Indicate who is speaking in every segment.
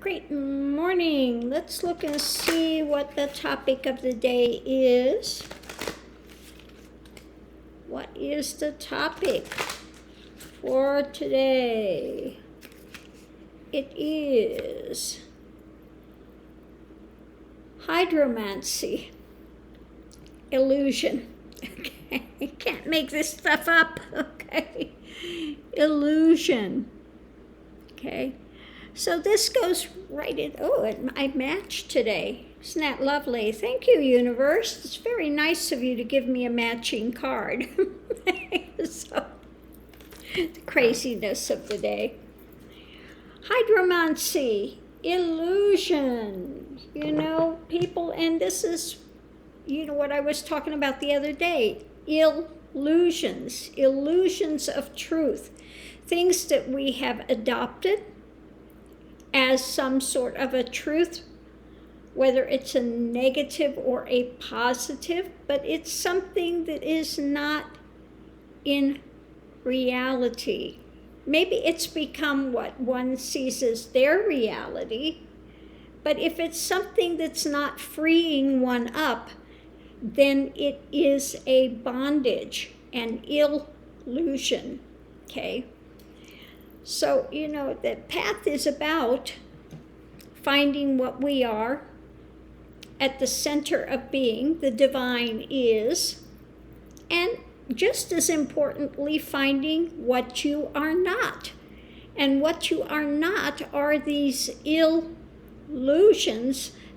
Speaker 1: Great morning. Let's look and see what the topic of the day is. What is the topic for today? It is Hydromancy, illusion. Okay, you can't make this stuff up. Okay, illusion. Okay. So this goes right in. Oh, I matched today. Isn't that lovely? Thank you, universe. It's very nice of you to give me a matching card. So, the craziness of the day. Hydromancy, illusion. People, and this is, what I was talking about the other day. Illusions of truth. Things that we have adopted as some sort of a truth, whether it's a negative or a positive, but it's something that is not in reality. Maybe it's become what one sees as their reality, but if it's something that's not freeing one up, then it is a bondage, an illusion, okay? So, the path is about finding what we are at the center of being, the divine is, and just as importantly, finding what you are not. And what you are not are these illusions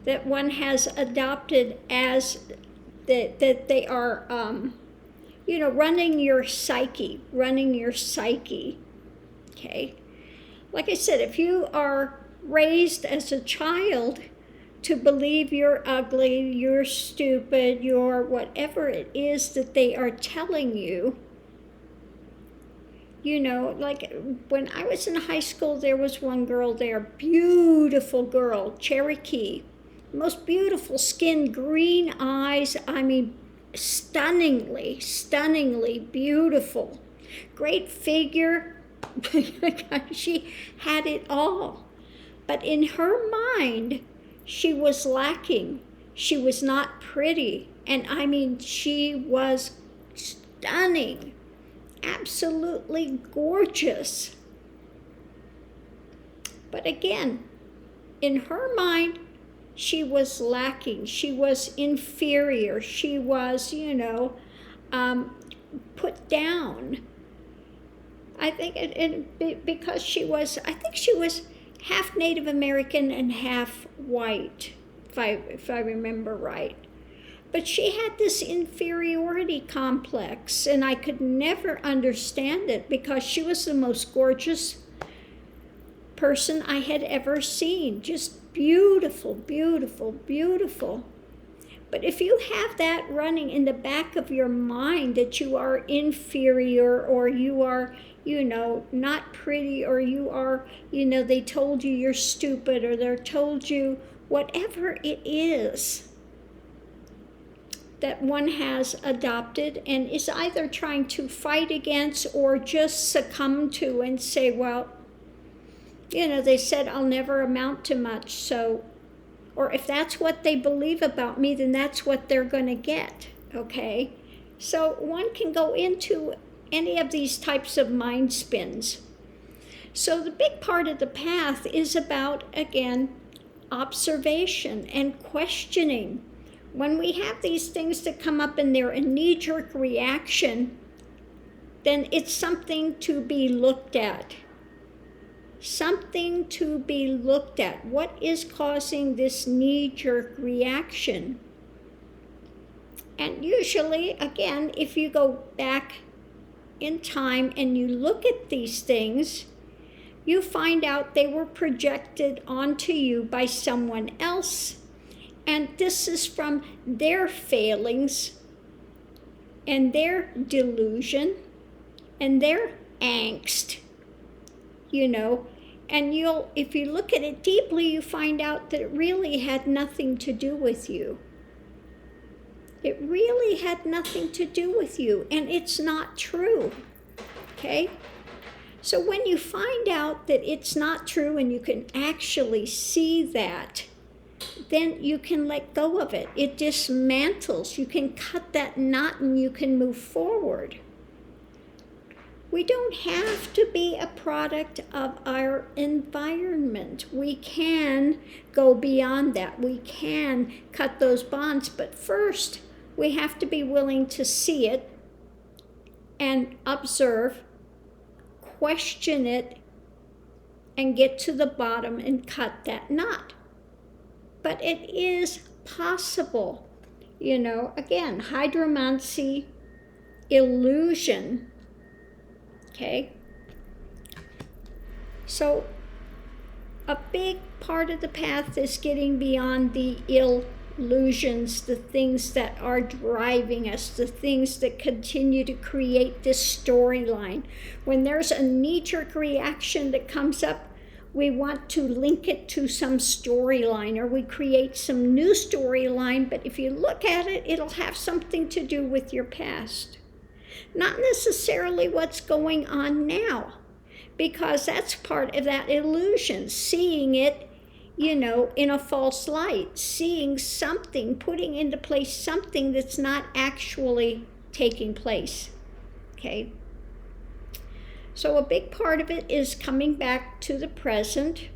Speaker 1: that one has adopted as that they are, running your psyche. Okay, like I said, if you are raised as a child to believe you're ugly, you're stupid, you're whatever it is that they are telling you, like when I was in high school, there was one girl there, beautiful girl, Cherokee, most beautiful skin, green eyes, stunningly beautiful, great figure. She had it all. But in her mind, she was lacking. She was not pretty. And she was stunning, absolutely gorgeous. But again, in her mind, she was lacking. She was inferior. She was, put down. I think because she was half Native American and half white, if I remember right. But she had this inferiority complex, and I could never understand it because she was the most gorgeous person I had ever seen. Just beautiful, beautiful, beautiful. But if you have that running in the back of your mind that you are inferior or you are, not pretty, or you are, they told you you're stupid, or they're told you whatever it is that one has adopted and is either trying to fight against or just succumb to and say, well, they said I'll never amount to much, so, or if that's what they believe about me, then that's what they're going to get, okay? So one can go into any of these types of mind spins. So the big part of the path is about, again, observation and questioning. When we have these things that come up and they're a knee-jerk reaction, then it's something to be looked at. Something to be looked at. What is causing this knee-jerk reaction? And usually, again, if you go back in time and you look at these things, you find out they were projected onto you by someone else. And this is from their failings and their delusion and their angst, and if you look at it deeply, you find out that it really had nothing to do with you. It really had nothing to do with you, and it's not true, okay? So when you find out that it's not true and you can actually see that, then you can let go of it. It dismantles. You can cut that knot and you can move forward. We don't have to be a product of our environment. We can go beyond that. We can cut those bonds, but first we have to be willing to see it and observe, question it, and get to the bottom and cut that knot. But it is possible. Again, hydromancy, illusion. Okay? So a big part of the path is getting beyond the illusions, the things that are driving us, the things that continue to create this storyline. When there's a knee-jerk reaction that comes up, we want to link it to some storyline, or we create some new storyline, but if you look at it, it'll have something to do with your past. Not necessarily what's going on now, because that's part of that illusion, seeing it, in a false light, seeing something, putting into place something that's not actually taking place, okay? So a big part of it is coming back to the present.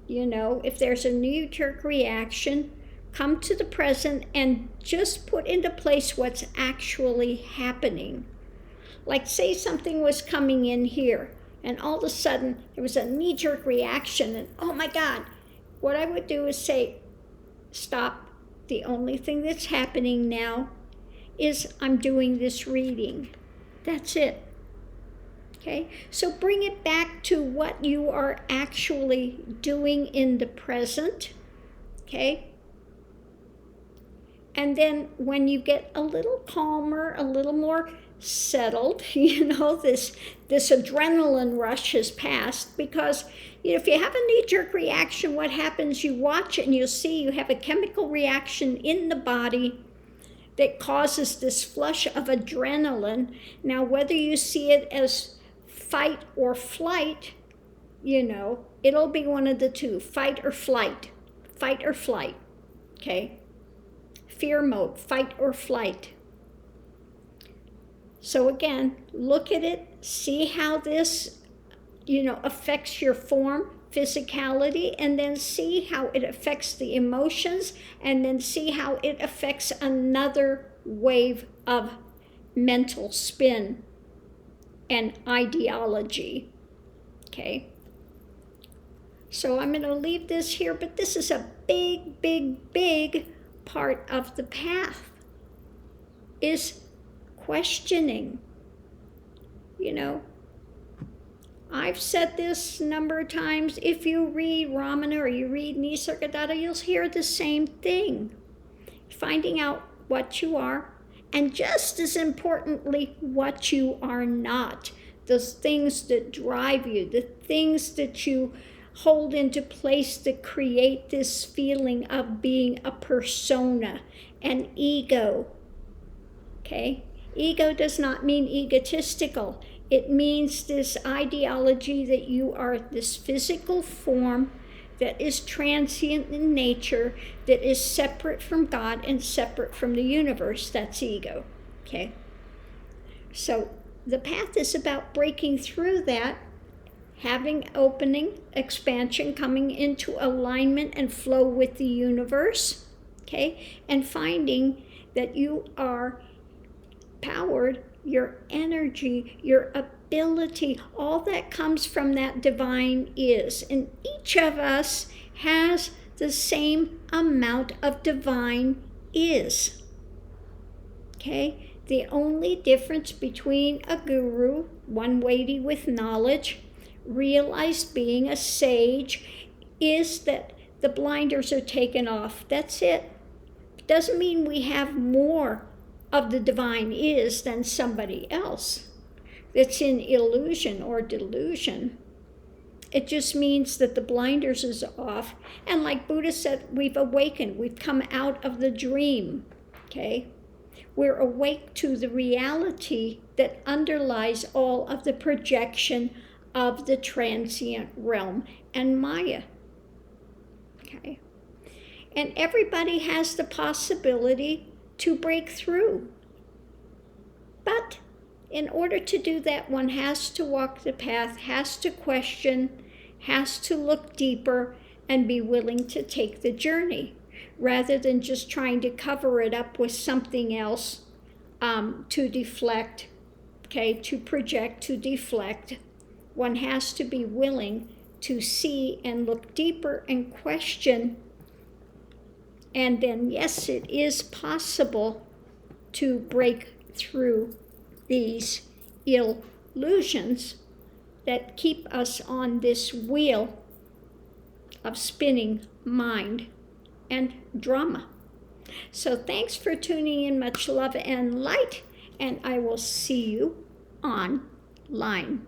Speaker 1: If there's a knee-jerk reaction, come to the present and just put into place what's actually happening. Like say something was coming in here and all of a sudden there was a knee-jerk reaction and oh my God, what I would do is say, stop. The only thing that's happening now is I'm doing this reading. That's it. Okay, so bring it back to what you are actually doing in the present, okay? And then when you get a little calmer, a little more settled, this adrenaline rush has passed, because if you have a knee-jerk reaction, what happens, you watch it and you'll see you have a chemical reaction in the body that causes this flush of adrenaline. Now, whether you see it as fight or flight, it'll be one of the two, fight or flight, okay? Fear mode, fight or flight. So again, look at it, see how this, affects your form, physicality, and then see how it affects the emotions, and then see how it affects another wave of mental spin and ideology, okay? So I'm going to leave this here, but this is a big, big, big part of the path, is questioning. I've said this a number of times. If you read Ramana or you read Nisargadatta, you'll hear the same thing. Finding out what you are, and just as importantly, what you are not. The things that drive you, the things that you hold into place that create this feeling of being a persona, an ego. Okay? Ego does not mean egotistical. It means this ideology that you are this physical form that is transient in nature, that is separate from God and separate from the universe. That's ego, okay? So the path is about breaking through that, having opening, expansion, coming into alignment and flow with the universe, okay? And finding that you are powered, your energy, your ability, all that comes from that divine is. And each of us has the same amount of divine is. Okay? The only difference between a guru, one weighty with knowledge, realized being a sage, is that the blinders are taken off. That's it. It doesn't mean we have more of the divine is than somebody else that's in illusion or delusion. It just means that the blinders is off, and like Buddha said, we've awakened, we've come out of the dream, okay? We're awake to the reality that underlies all of the projection of the transient realm and Maya. Okay? And everybody has the possibility to break through. But in order to do that, one has to walk the path, has to question, has to look deeper, and be willing to take the journey, rather than just trying to cover it up with something else to deflect, okay, to project, to deflect. One has to be willing to see and look deeper and question. And then, yes, it is possible to break through these illusions that keep us on this wheel of spinning mind and drama. So thanks for tuning in. Much love and light, and I will see you online.